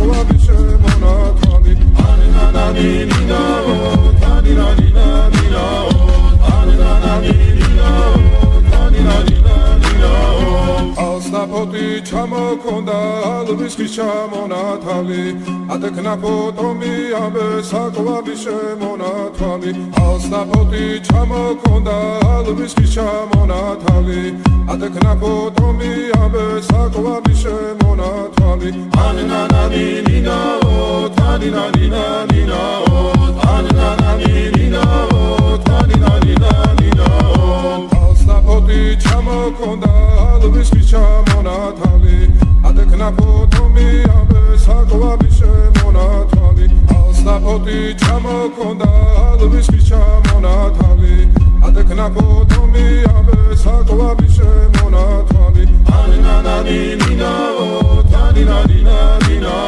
საკვები შემონათვალი ანანანინინაო თანინანინანინაო ანანანინინაო თანინანინანინაო ალსნაფოთი ჩამოქონდა ალვის ხის ჩამონათალი ადექნა ფოტომი ამე საკვები შემონათვალი ალსნაფოთი ჩამოქონდა ალვის ხის ჩამონათალი ადექნა ფოტომი ამე საკვები შემონათვალი ანანანინინაო თანინანინანინაო ანანანინინაო თანინანინანინაო ალსნაფოთი ჩამოქონდა ალვის ხის ჩამონათალი ადექნა ფოტომი ამე საკვები შემონათვალი ალსნაფოთი ჩამოქონდა ალვის ხის ჩამონათალი ადექნა